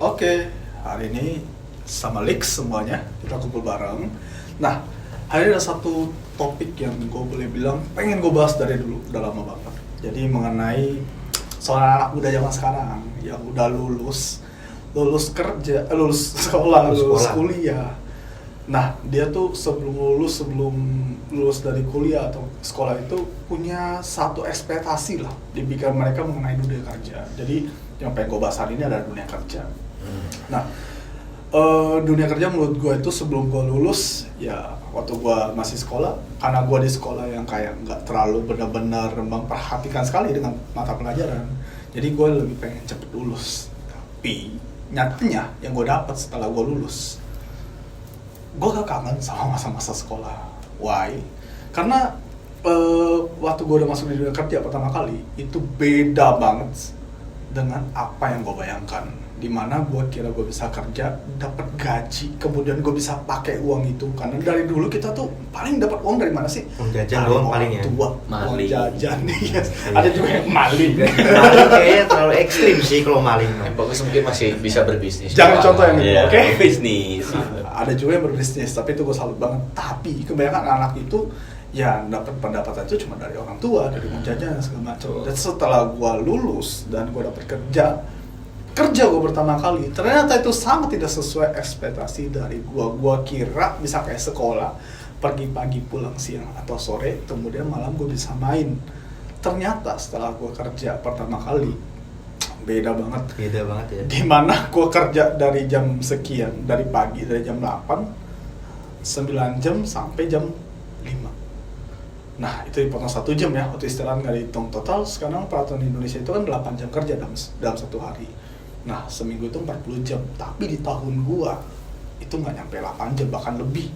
Oke, hari ini sama Lix semuanya kita kumpul bareng. Nah, hari ini ada satu topik yang gue boleh bilang pengen gue bahas dari dulu, udah lama banget. Jadi mengenai seorang anak muda zaman sekarang yang udah lulus kerja, lulus sekolah, lulus kuliah. Nah, dia tuh sebelum lulus dari kuliah atau sekolah itu punya satu ekspektasi lah di pikiran mereka mengenai dunia kerja. Jadi yang pengen gue bahas hari ini adalah dunia kerja. Nah, dunia kerja menurut gue itu sebelum gue lulus, ya waktu gue masih sekolah, karena gue di sekolah yang kayak nggak terlalu benar-benar memperhatikan sekali dengan mata pelajaran, jadi gue lebih pengen cepet lulus. Tapi nyatanya yang gue dapat setelah gue lulus, gue gak kangen sama masa-masa sekolah. Why? Karena waktu gue udah masuk di dunia kerja pertama kali, itu beda banget dengan apa yang gue bayangkan. Dimana gue kira gue bisa kerja, dapat gaji, kemudian gue bisa pakai uang itu. Karena dari dulu kita tuh paling dapat uang dari mana sih? Uang jajan doang paling ya? Uang jajan, yes. Ada juga yang maling. Maling kayaknya terlalu ekstrim sih kalau maling. Yang bagus mungkin masih bisa berbisnis. Jangan contoh yang itu, ya, oke? Bisnis. Ada juga yang berbisnis, tapi itu gue salut banget. Tapi kebanyakan anak itu ya dapat pendapatan itu cuma dari orang tua, dari uang jajan segala macam. Dan setelah gue lulus dan gue dapat kerja gue pertama kali, ternyata itu sangat tidak sesuai ekspektasi dari gue. Gue kira bisa kayak sekolah, pergi pagi pulang siang atau sore, kemudian malam gue bisa main. Ternyata setelah gue kerja pertama kali, beda banget ya. Dimana gue kerja dari jam sekian, dari pagi, dari jam 8 9 jam sampai jam 5. Nah, itu dipotong 1 jam ya, waktu istirahat nggak dihitung. Total sekarang peraturan di Indonesia itu kan 8 jam kerja dalam satu hari. Nah, seminggu itu 40 jam, tapi di tahun gua itu nggak nyampe 8 jam, bahkan lebih.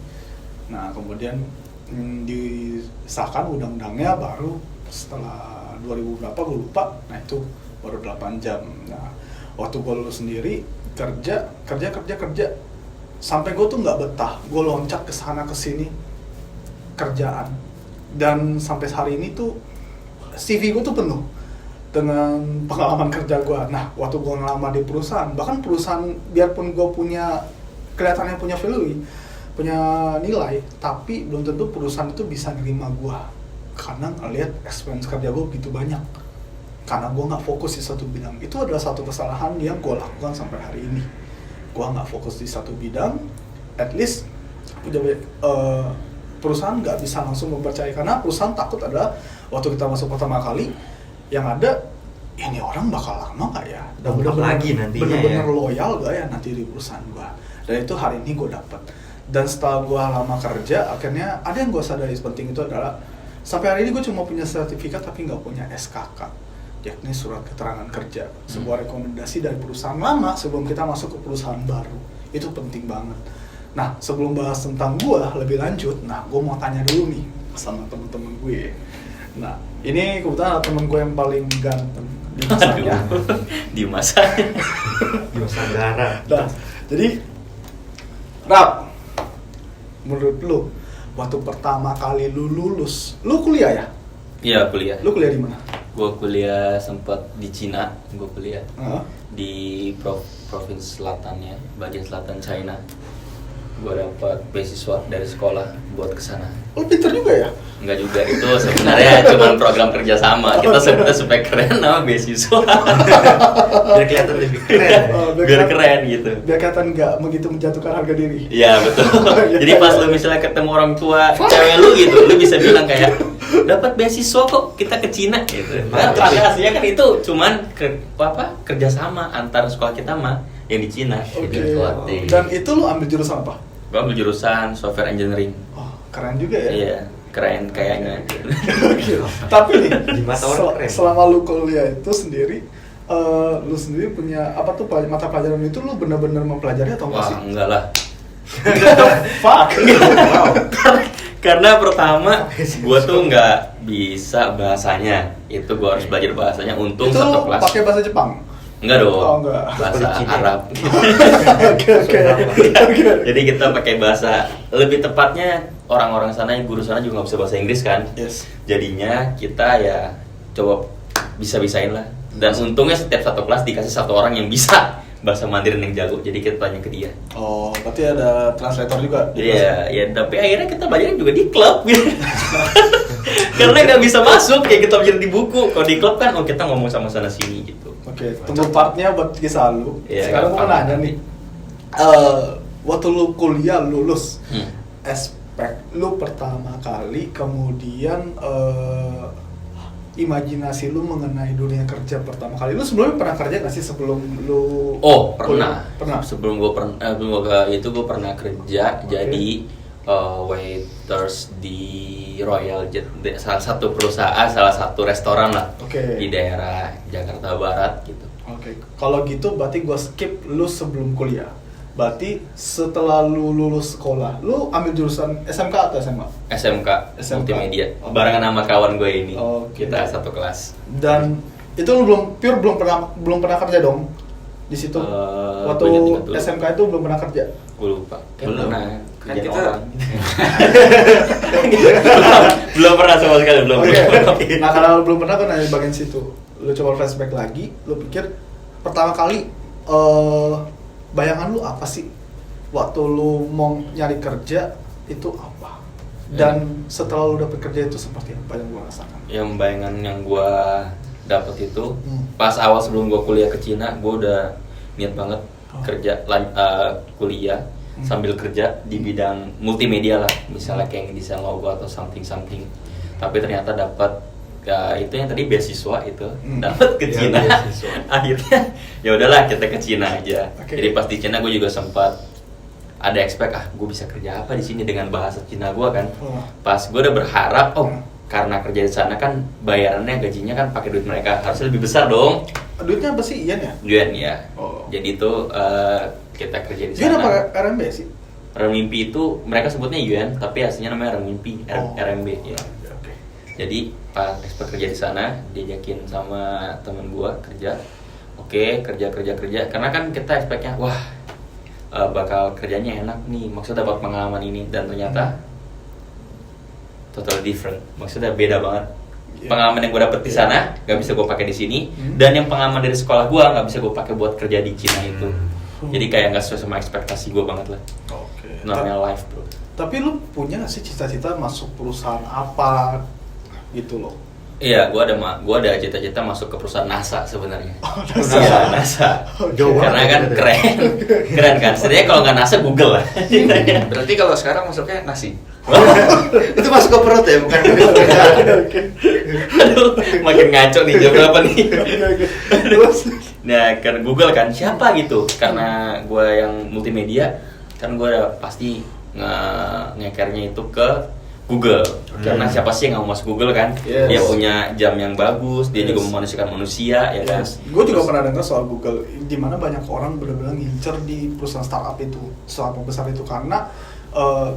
Nah, kemudian disahkan undang-undangnya baru setelah 2000 berapa gua lupa. Nah, itu baru 8 jam. Nah, waktu gua lulus sendiri, kerja sampai gua tuh nggak betah. Gua loncat ke sana ke sini kerjaan. Dan sampai hari ini tuh CV gue tuh penuh dengan pengalaman kerja gue. Nah, waktu gue ngelamar di perusahaan, bahkan perusahaan biarpun gue kelihatannya punya value, punya nilai, tapi belum tentu perusahaan itu bisa nerima gue karena ngeliat experience kerja gue begitu banyak. Karena gue nggak fokus di satu bidang. Itu adalah satu kesalahan yang gue lakukan sampai hari ini. Gue nggak fokus di satu bidang, at least perusahaan nggak bisa langsung mempercayai, karena perusahaan takut adalah waktu kita masuk pertama kali yang ada, ini orang bakal lama nggak ya? Bener-bener loyal nggak ya nanti di perusahaan gua? Dan itu hari ini gue dapet. Dan setelah gua lama kerja, akhirnya ada yang gue sadari penting itu adalah sampai hari ini gue cuma punya sertifikat tapi nggak punya SKK, yakni surat keterangan kerja, sebuah rekomendasi dari perusahaan lama sebelum kita masuk ke perusahaan baru. Itu penting banget. Nah, sebelum bahas tentang gue lebih lanjut, gue mau tanya dulu nih sama temen-temen gue. Nah, ini kebetulan temen gue yang paling ganteng di masanya. Di masanya. Di masa negara. Nah, jadi Rap, menurut lu waktu pertama kali lu lulus, lu kuliah ya? Iya, kuliah. Lu kuliah di mana? Gue kuliah sempat di Cina, gue kuliah di provinsi selatannya, bagian selatan China. Gue dapat beasiswa dari sekolah buat kesana. Lu pinter juga ya? Enggak juga, itu sebenarnya cuma program kerjasama. Kita sebutnya supaya keren nama beasiswa. Biar kelihatan lebih keren. Biar keren gitu. Biar kelihatan nggak begitu menjatuhkan harga diri. Iya betul. Jadi pas lu misalnya ketemu orang tua cewek lu gitu, lu bisa bilang kayak dapat beasiswa kok kita ke Cina gitu. Nah, aslinya kan itu cuman kerjasama antar sekolah kita mah yang di Cina. Gitu. Dan itu lu ambil jurusan apa? Gua ambil jurusan software engineering. Oh, keren juga ya? Iya, keren kayaknya. Tapi nih, di mata orang keren. Selama lu kuliah itu sendiri, lu sendiri punya apa tuh mata pelajaran itu lu benar-benar mempelajari atau enggak sih? Wah, enggak lah. Fuck. Wow. Karena pertama gua tuh nggak bisa bahasanya. Itu gua harus belajar bahasanya. Untung itu satu kelas. Pakai bahasa Jepang? Enggak dong. Oh, enggak. Bahasa Arab. Oke. Jadi kita pakai bahasa, lebih tepatnya orang-orang sana, yang guru sana juga nggak bisa bahasa Inggris kan. Yes. Jadinya kita ya coba bisa-bisain lah. Dan untungnya setiap satu kelas dikasih satu orang yang bisa bahasa Mandarin yang jago, jadi kita tanya ke dia. Oh, berarti ada translator juga? Iya, ya tapi akhirnya kita belajar juga di klub gitu. Karena nggak bisa masuk, kayak kita belajar di buku. Kalau di klub kan, oh kita ngomong sama sana sini gitu. Oke, tunggu partnya buat kisah lu. Iya, Sekarang gue mau gampang. nanya nih, waktu lu kuliah lulus, aspek lu pertama kali, kemudian imajinasi lu mengenai dunia kerja pertama kali. Lu sebelumnya pernah kerja nggak sih sebelum lu? Oh pernah. Pernah. Sebelum gue pernah kerja jadi waiters di Royal Jet, salah satu perusahaan, salah satu restoran lah Oke. di daerah Jakarta Barat gitu. Oke, kalau gitu berarti gua skip lu sebelum kuliah. Berarti setelah lu lulus sekolah, lu ambil jurusan SMK atau SMA? SMK Multimedia, Oh. barengan sama kawan gue ini. Oke. Kita satu kelas. Dan itu lu belum pernah kerja dong di situ. Waktu gua ingat-ingat dulu. SMK itu belum pernah kerja. Gue lupa. Belum. Pernah Kan kerjaan kita- orang. belum pernah sama sekali belum. Oke. Nah, karena lu belum pernah, gua nanya di bagian situ. Lu coba flashback lagi, lu pikir pertama kali bayangan lu apa sih waktu lu mau nyari kerja itu apa? Dan setelah lu dapet kerja itu seperti apa yang gua rasakan? Yang bayangan yang gue dapet itu pas awal sebelum gue kuliah ke Cina, gue udah niat banget kerja kuliah sambil kerja di bidang multimedia lah, misalnya kayak desain logo atau something. Tapi ternyata dapat itu yang tadi beasiswa itu dapat ke Ya, Cina. beasiswa. Akhirnya ya udahlah kita ke Cina aja. Oke. Jadi pas di Cina gue juga sempat ada expect gue bisa kerja apa di sini dengan bahasa Cina gue kan. Pas gue udah berharap karena kerja di sana kan bayarannya, gajinya kan pakai duit mereka, harusnya lebih besar dong. Duitnya apa sih? Ian ya? Yuan ya. Oh. Jadi itu kita kerja di Ian sana. apa RMB sih? Renminbi itu mereka sebutnya yuan, tapi aslinya namanya renminbi, Oh. RMB ya. Oke. Jadi pas expert kerja di sana, diajakin sama temen gua kerja. Oke, kerja. Karena kan kita expectnya, wah bakal kerjanya enak nih, maksudnya dapat pengalaman ini, dan ternyata totally different. Maksudnya beda banget. Yeah. Pengalaman yang gue dapet di sana nggak bisa gue pakai di sini, Hmm. dan yang pengalaman dari sekolah gue nggak bisa gue pakai buat kerja di Cina itu. Hmm. Jadi kayak nggak sesuai sama ekspektasi gue banget lah. Oke. Normal life bro. Tapi lu punya nggak sih cita-cita masuk perusahaan apa gitu loh? Iya, gua ada cita-cita masuk ke perusahaan NASA sebenarnya. NASA. Iya, NASA. Jauh Karena banget kan gitu. keren kan. Sebenarnya kalau nggak NASA Google lah. Berarti kalau sekarang masuknya nasi. Itu masuk ke perut ya, bukan ke Oke. Aduh, makin ngaco nih jam berapa nih? Oke. Terus? Nah, karena Google kan siapa gitu? Karena gua yang multimedia, kan gua udah pasti ngekernya itu ke Google. Karena siapa sih yang nggak mau masuk Google kan? Yes. Dia punya jam yang bagus, dia Yes. juga memanusiakan manusia, ya kan? Gue juga Terus- pernah dengar soal Google, di mana banyak orang benar-benar ngincer di perusahaan startup itu, startup besar itu, karena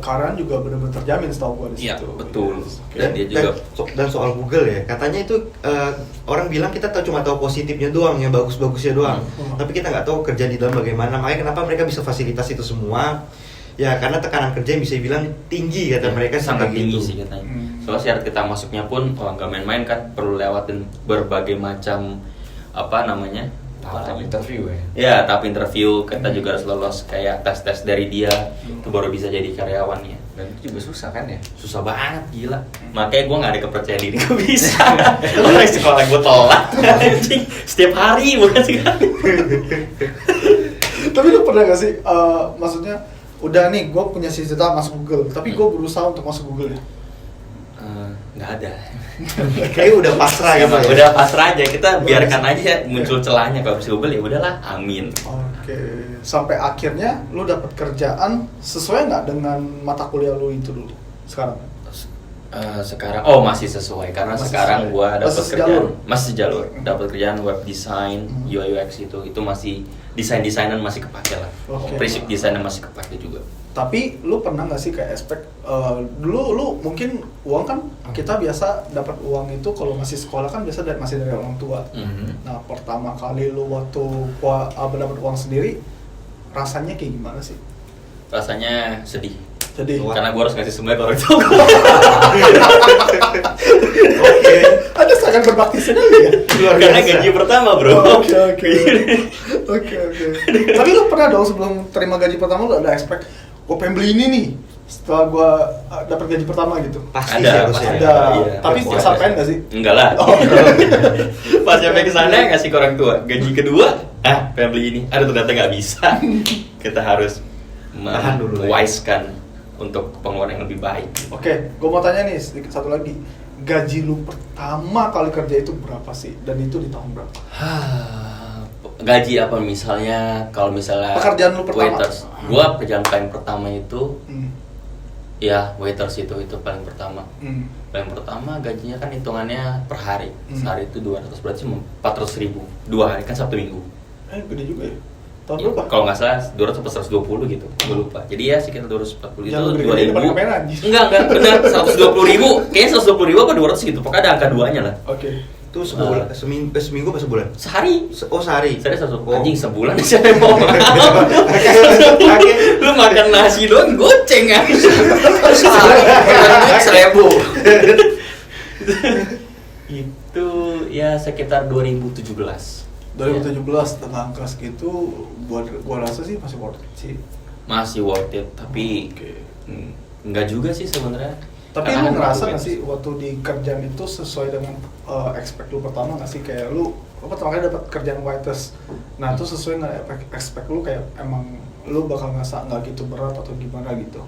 karyawan juga benar-benar terjamin, setahu gue di Iya, situ. betul. Yes. Oke. Dan dia juga Dan soal Google ya, katanya itu orang bilang kita cuma tahu positifnya doang, yang bagus-bagusnya doang. Tapi kita nggak tahu kerja di dalam bagaimana. Makanya kenapa mereka bisa fasilitas itu semua? Ya karena tekanan kerja yang bisa dibilang tinggi kata ya, mereka sangat kayak tinggi gitu. sih katanya. Hmm. Soalnya syarat kita masuknya pun nggak main-main kan, perlu lewatin berbagai macam apa namanya? Tahap interview ya. Ya, tahap interview, kita juga harus lolos kayak tes-tes dari dia, itu baru bisa jadi karyawannya. Dan itu juga susah kan ya. Susah banget, gila. Makanya gue gak ada kepercayaan diri, gue bisa. Orang sekolah gue tolak, anjing. Setiap hari, bukan sekali. Tapi lu pernah gak sih, maksudnya udah nih gue punya cita-cita masuk Google, tapi gue berusaha untuk masuk Google ya? Nggak ada. Kayaknya udah pasrah gitu. Emang ya. udah pasrah aja, kita biarkan aja muncul celahnya. Kalau bisa Google ya udahlah, amin. Oke, sampai akhirnya lu dapat kerjaan sesuai nggak dengan mata kuliah lu itu dulu sekarang? Sekarang masih sesuai karena Masih sekarang sesuai. gua dapat Masih kerjaan sejalur? masih jalur, dapat kerjaan web design, UI UX itu masih desain-desainan masih kepake lah. Oke. Prinsip desainnya masih kepake juga. Tapi lu pernah nggak sih kayak aspek dulu lu mungkin uang kan kita biasa dapat uang itu kalau masih sekolah kan biasa masih dari orang tua. Nah pertama kali lu waktu dapat uang sendiri rasanya kayak gimana sih? Rasanya sedih. Jadi Karena gua harus ngasih semuanya ke orang tua gua. Oke. ada sangat berbakti sekali ya. Luar Karena biasa. gaji pertama, bro. Oke. Tapi lu pernah dong sebelum terima gaji pertama lu ada expect gue pengen beli ini nih setelah gue dapat gaji pertama gitu. Pasti Ada, sih harusnya. Ada. Iya. Tapi Pasti ada. sampean gak sih? Enggak lah. Oh. Pas sampai ke sana ngasih ke orang tua. Gaji kedua, pengen beli ini. Aduh ternyata nggak bisa. Kita harus Tahan dulu ya. mewaiskan untuk pengeluaran yang lebih baik. Oke, gue mau tanya nih sedikit satu lagi. Gaji lu pertama kali kerja itu berapa sih? Dan itu di tahun berapa? Gaji apa misalnya kalau misalnya Pekerjaan lu pertama. waiters. Gua pekerjaan paling pertama itu Hmm. ya waiters itu paling pertama. Hmm. Paling pertama gajinya kan hitungannya per hari. Sehari itu 200 berarti 400.000. 2 hari kan Sabtu Minggu. Gede juga ya. Tahun Ya, berapa? kalau nggak salah 200 atau 120 gitu, gue lupa. Jadi ya sekitar 240 itu Jangan 2000. gede-gede depan kamera, anjir. Enggak, benar 120.000. Kayaknya 120.000 apa 200 gitu. Pokoknya ada angka duanya lah. Oke. Itu sebulan, seminggu apa sebulan? Sehari. Sehari. Saya 100 Oh. anjing sebulan siapa yang mau makan? Kaget. Lu makan nasi doang goceng kan. Sehari, 1.000. Itu ya sekitar 2017. 2017 tengah angka segitu gua rasa sih masih worth it sih. Masih worth it, tapi Oke. enggak juga sih sebenarnya. Tapi Karena lu kan ngerasa aku gak sih waktu di kerjaan itu sesuai dengan expect lu pertama gak sih? Kayak lu pertama kali dapat kerjaan waiters. Nah itu sesuai gak expect lu kayak emang lu bakal ngerasa gak gitu berat atau gimana gitu?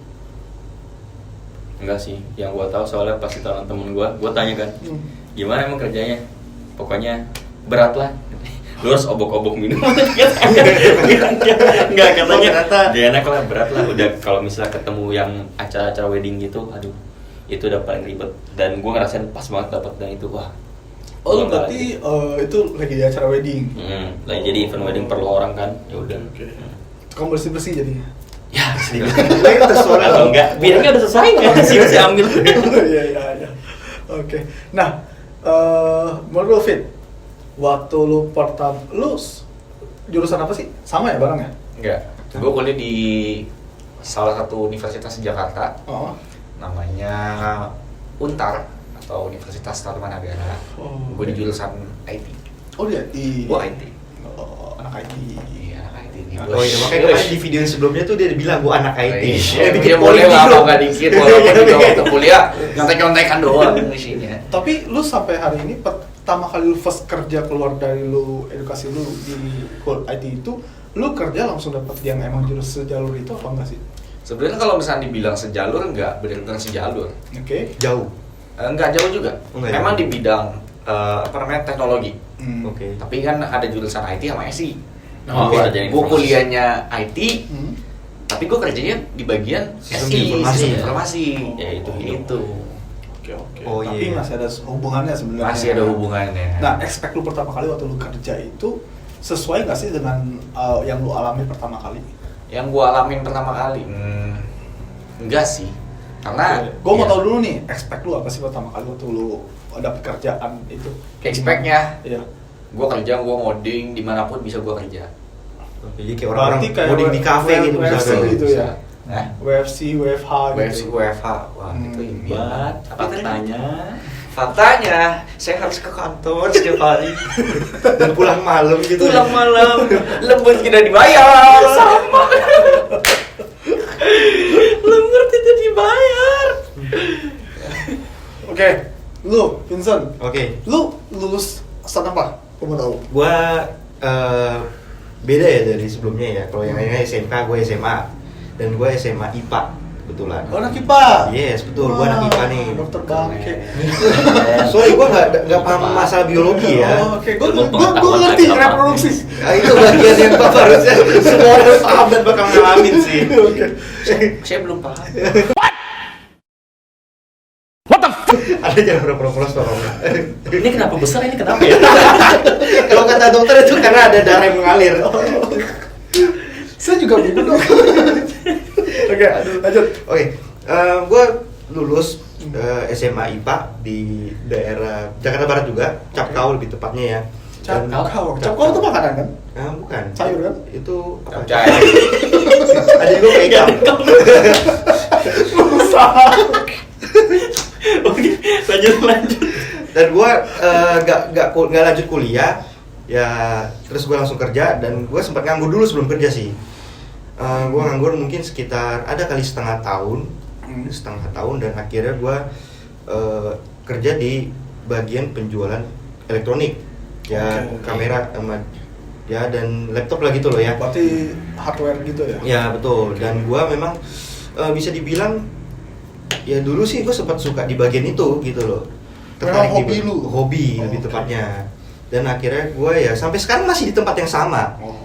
Enggak sih, yang gua tahu soalnya pas ditawarin temen gua tanya kan, gimana emang kerjanya? Pokoknya berat lah. Lu harus obok-obok minum. Enggak katanya. ternyata. Gak enak lah, berat lah. Udah kalau misalnya ketemu yang acara-acara wedding gitu, aduh, itu udah paling ribet. Dan gua ngerasain pas banget dapat dan itu wah. Oh lu gua nggak berarti itu lagi di acara wedding? lagi jadi event wedding perlu orang kan, ya udah. Oke. Kamu bersih-bersih jadinya? Ya, sedikit. Itu suara Kalau enggak, biarnya udah selesai nggak sih masih ambil. Iya. Oke. Nah, menurut lu Fit, waktu lu pertama, jurusan apa sih? Sama ya barangnya? Enggak. Gue kuliah di salah satu universitas di Jakarta, Oh. namanya Untar atau Universitas Tarumanagara. Oh. Gue di jurusan IT. Oh dia di. Gua IT. Oh, anak IT. Iya, anak IT nih. Oh iya, makanya kemarin di video yang sebelumnya tuh dia bilang gua anak IT. Iya, bikin dia boleh polling lah, gitu. apa nggak dikit, walaupun juga waktu kuliah nyontek-nyontekan doang isinya. Tapi lu sampai hari ini pertama kali lu first kerja keluar dari lu edukasi lu di IT itu, lu kerja langsung dapat yang emang jurus sejalur itu apa enggak sih? Sebenarnya kalau misalnya dibilang sejalur, enggak benar-benar sejalur. Oke. Jauh. Enggak jauh juga. Enggak Memang jauh. di bidang apa namanya teknologi. Oke. Tapi kan ada jurusan IT sama SI. Oh, Oke. kerjaan Gue informasi. kuliahnya IT, Hmm. tapi gue kerjanya di bagian Sistem SI, informasi sistem ya? informasi. Ya, itu. Oke. Oh, Tapi iya. masih ada hubungannya sebenarnya. Masih ada hubungannya. Nah, expect lu pertama kali waktu lu kerja itu sesuai nggak sih dengan yang lu alami pertama kali? Yang gue alamin pertama kali, enggak sih. Karena Gue mau ya, tahu dulu nih, expect lu apa sih pertama kali waktu lu dapet kerjaan itu? expect-nya, Iya. gue kerja, gue ngoding dimanapun bisa gue kerja. Oke, jadi kayak orang-orang Berarti kayak coding di kafe gitu WFC misalnya. gitu ya? Nah, WFC, WFH WFC, gitu. WFH, wah itu Hebat. Apa katanya? Faktanya, saya harus ke kantor setiap hari. Dan pulang malam gitu. Pulang malam, lembur tidak dibayar. Sama. Lembur tidak dibayar. Oke, lu Vincent, Oke. lu lulus asal apa? Gue mau tahu. Gua beda ya dari sebelumnya ya. Kalau yang lainnya SMK, gue SMA. Dan gue SMA IPA kebetulan. Oh, anak IPA? Yes, betul. Gue anak IPA nih. Dokter bangke. Soalnya gue nggak paham masalah biologi ya. Oh, oke, gue Ilmu ngerti pengetahuan agama. reproduksi. Nah, itu bagian yang Bapak harusnya semua orang paham dan bakal ngalamin sih. Oke. Saya belum paham. Ada jangan pura-pura tolong. Ini kenapa besar ini kenapa ya? Kalau kata dokter itu karena ada darah yang mengalir. Saya juga bingung dong. Oke, lanjut. Oke, gue lulus SMA IPA di daerah Jakarta Barat juga, Capkau lebih tepatnya ya. Dan- Capkau itu makanan kan? Bukan. Sayur kan? Itu apa? Capcay. Ada gue kayak Susah. Oke, lanjut. Dan gue nggak lanjut kuliah, ya terus gue langsung kerja dan gue sempat nganggur dulu sebelum kerja sih. Gue nganggur mungkin sekitar ada kali setengah tahun dan akhirnya gue kerja di bagian penjualan elektronik, ya kamera sama ya dan laptop lah gitu loh ya. Berarti hardware gitu ya? Ya betul. Dan gue memang bisa dibilang ya dulu sih gue sempat suka di bagian itu gitu loh. Memang hobi di, lu? Hobi lebih tepatnya. Dan akhirnya gue ya sampai sekarang masih di tempat yang sama. Oh,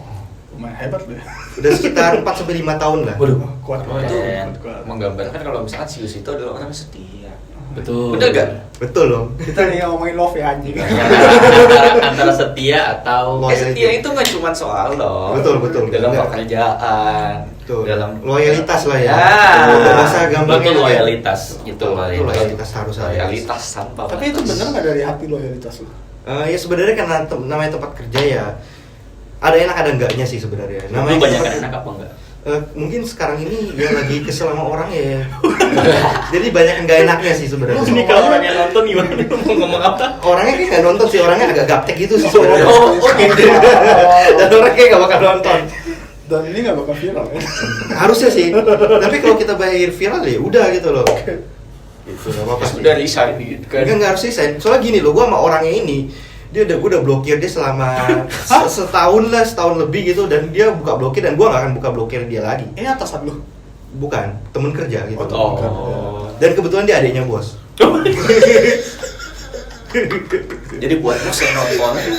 lumayan hebat lu ya. Udah sekitar 4-5 tahun lah. Waduh. Kuat Oh, itu kuat. menggambarkan kalau misalkan si Yus itu adalah orang yang setia. Betul. Bener gak? Betul loh. Kita nih ngomongin love ya anjing. Antara setia atau Setia itu nggak cuma soal loh. Betul. Dalam Enggak. pekerjaan, Betul. dalam Loyalitas lah ya. Ya. Bahasa gampangnya. betul loyalitas. Itu Loyalitas harus ada. loyalitas tanpa Tapi itu batas. bener nggak dari hati loyalitas lu? Ya sebenarnya karena namanya tempat kerja ya ada enak ada enggaknya sih sebenarnya. Lu banyak kan enak apa enggak? Mungkin sekarang ini ya lagi kesel sama orang ya. Jadi banyak yang nggak enaknya sih sebenarnya. Ini kalau orangnya nonton gimana? Lu mau ngomong apa? Orangnya kayak nggak nonton sih, orangnya agak gaptek gitu sih sebenarnya. Oke. Dan orang kayak nggak bakal nonton. Dan ini nggak bakal viral ya? Harusnya sih. Tapi kalau kita bayar viral ya udah gitu loh. Itu nggak apa-apa sih. Sudah resign gitu kan. Nggak harus resign. Soalnya gini loh, gua sama orangnya ini gue udah blokir dia selama setahun lebih gitu dan dia buka blokir dan gua nggak akan buka blokir dia lagi. Ini atasan lu? Bukan, temen kerja gitu. Oh. Dan kebetulan dia adiknya bos. Jadi buatmu saya nonton,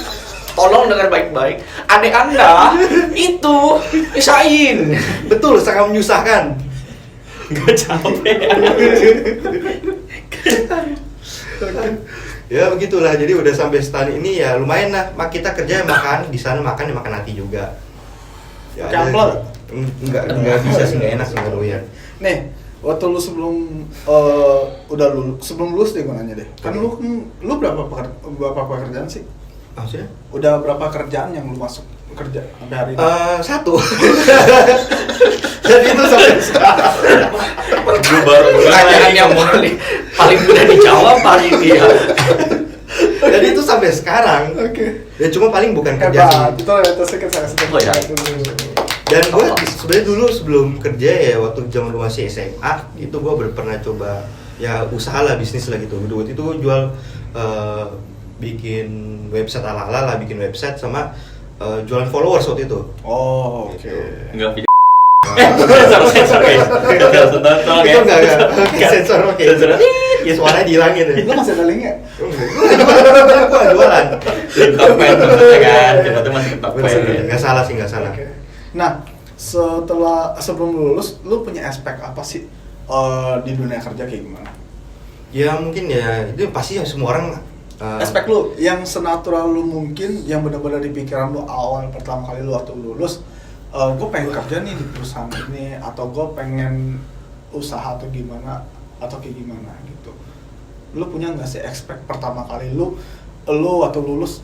tolong dengar baik-baik. Adik Anda itu resign. Betul, sangat menyusahkan. Gak capek. Ya begitulah, jadi udah sampai setahun ini ya lumayan lah. Kita kerja makan di sana makan ya makan hati juga. Ya, Pakai ada- amplop? Enggak bisa sih, enggak enak sih enggak doyan. Nih, waktu lu sebelum sebelum lulus deh gue nanya deh. Kan lu berapa pekerjaan sih? Maksudnya? Udah berapa kerjaan yang lu masuk kerja sampai hari ini? Satu. Jadi itu sampai sekarang. Gue baru Pertanyaan yang paling mudah dijawab hari ini ya. Jadi itu sampai sekarang. Oke. Ya cuma paling bukan kerja sih. Hebat, itu realitasnya kan sangat sedang. Oh, ya. Dan gue sebenarnya dulu sebelum kerja ya waktu zaman gue masih SMA itu gue pernah coba ya usaha lah, bisnis lah gitu. Dulu itu jual bikin website ala-ala lah, bikin website sama jualan followers waktu itu. Oh, oke. Enggak video. Sensor guys. Tolong ya. Itu enggak oke, sensor oke. Sensor. Ya suaranya dihilangin ya. Lu masih ada linknya? Gue jualan. Tokpen maksudnya kan. Kita tuh masih tokpen. Nggak salah sih, nggak salah. Oke. Nah, sebelum lulus, lu punya aspek apa sih di dunia kerja kayak gimana? Ya mungkin ya itu pasti ya semua orang Aspek lu yang senatural lu mungkin, yang benar-benar di pikiran lu awal pertama kali lu waktu lulus, gue pengen kerja nih di perusahaan ini, atau gue pengen usaha atau gimana, atau kayak gimana gitu. Lu punya nggak sih aspek pertama kali lu waktu lulus,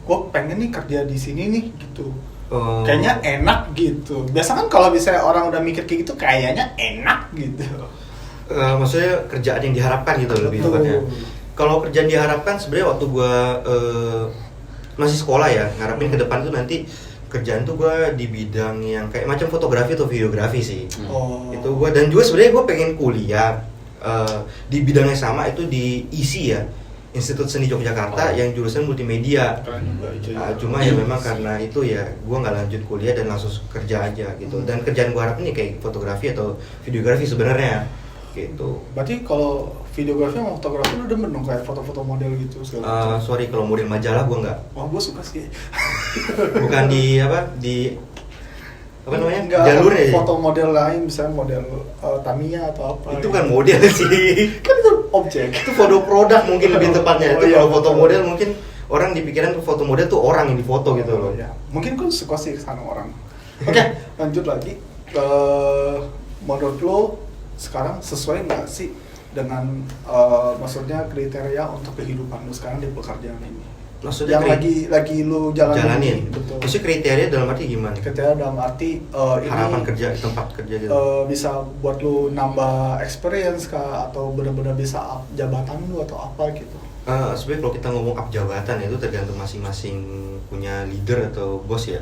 gue pengen nih kerja di sini nih gitu. Kayaknya enak gitu. Biasa kan kalau misalnya orang udah mikir kayak gitu, kayaknya enak gitu. maksudnya kerjaan yang diharapkan gitu lebih tepatnya. Kalau kerjaan diharapkan sebenarnya waktu gua masih sekolah ya, ngarepin ke depan tuh nanti kerjaan tuh gua di bidang yang kayak macam fotografi atau videografi sih. Oh. Itu gua, dan juga sebenarnya gua pengen kuliah di bidang yang sama itu di ISI ya, Institut Seni Yogyakarta yang jurusan multimedia. Cuma ya memang karena itu ya gua nggak lanjut kuliah dan langsung kerja aja gitu. Dan kerjaan gua harapin ya kayak fotografi atau videografi sebenarnya gitu. Berarti kalau videografi sama fotografi lu demen dong, kayak foto-foto model gitu segala macam. Sorry kalau model majalah gua nggak. Wah, gue suka sih. Bukan di apa namanya? Enggak, Jalurnya ya? foto model lain, misalnya model Tamiya atau apa. Itu kan model sih. Kan itu objek. Itu foto produk mungkin lebih tepatnya. Oh, Itu iya, kalau foto betul. model mungkin orang dipikiran foto model tuh orang yang difoto gitu loh. Ya, mungkin gue suka sih sama orang. Oke, lanjut lagi. Menurut lo sekarang sesuai nggak sih dengan maksudnya kriteria untuk kehidupan lo sekarang di pekerjaan ini? Maksudnya Yang lagi lu jalanin. Betul. Maksudnya kriteria dalam arti gimana? Kriteria dalam arti Harapan ini kerja, tempat kerja gitu. bisa buat lu nambah experience kah, atau benar-benar bisa up jabatan lu atau apa gitu. Sebenarnya kalau kita ngomong up jabatan itu tergantung masing-masing punya leader atau bos ya.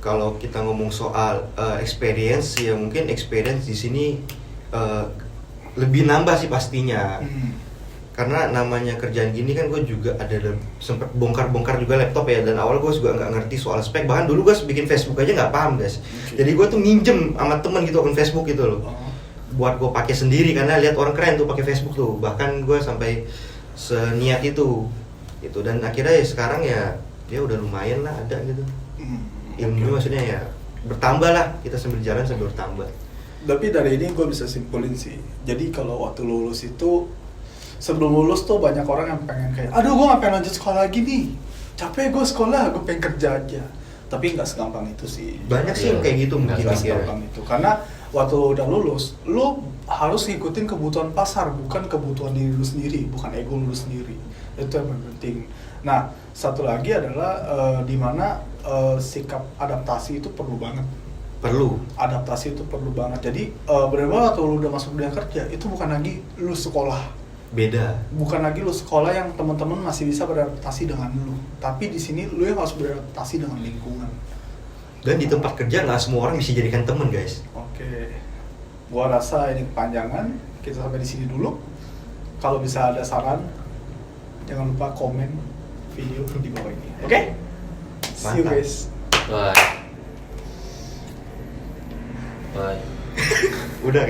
Kalau kita ngomong soal experience ya mungkin experience di sini lebih nambah sih pastinya. Karena namanya kerjaan gini kan gue juga sempet bongkar-bongkar juga laptop ya, dan awal gue juga nggak ngerti soal spek, bahkan dulu gue bikin Facebook aja nggak paham guys. Jadi gue tuh minjem sama temen gitu akun Facebook gitu loh, buat gue pakai sendiri karena lihat orang keren tuh pakai Facebook tuh, bahkan gue sampai seniat itu gitu. Dan akhirnya ya sekarang ya udah lumayan lah ada gitu, ilmu maksudnya ya bertambah lah, kita sambil jalan sambil bertambah. Tapi dari ini gue bisa simpulin sih, jadi kalau waktu lulus itu, sebelum lulus tuh banyak orang yang pengen kayak, aduh gue gak pengen lanjut sekolah lagi nih, capek gue sekolah, gue pengen kerja aja. Tapi nggak segampang itu sih. Banyak sih yang kayak gitu mungkin Nggak segampang itu, karena waktu lu udah lulus, lu harus ngikutin kebutuhan pasar, bukan kebutuhan diri lu sendiri, bukan ego lu sendiri. Itu yang paling penting. Nah, satu lagi adalah dimana sikap adaptasi itu perlu banget. Adaptasi itu perlu banget. Jadi benar-benar waktu lu udah masuk dunia kerja, itu bukan lagi lu sekolah. Beda. Bukan lagi lu sekolah yang teman-teman masih bisa beradaptasi dengan lu, tapi di sini lu yang harus beradaptasi dengan lingkungan. Dan di tempat kerja nggak semua orang bisa jadikan teman guys. Oke, gua rasa ini kepanjangan, kita sampai di sini dulu. Kalau bisa ada saran, jangan lupa komen video di bawah ini. Oke? See you Mantap. guys. Bye. Udah kayak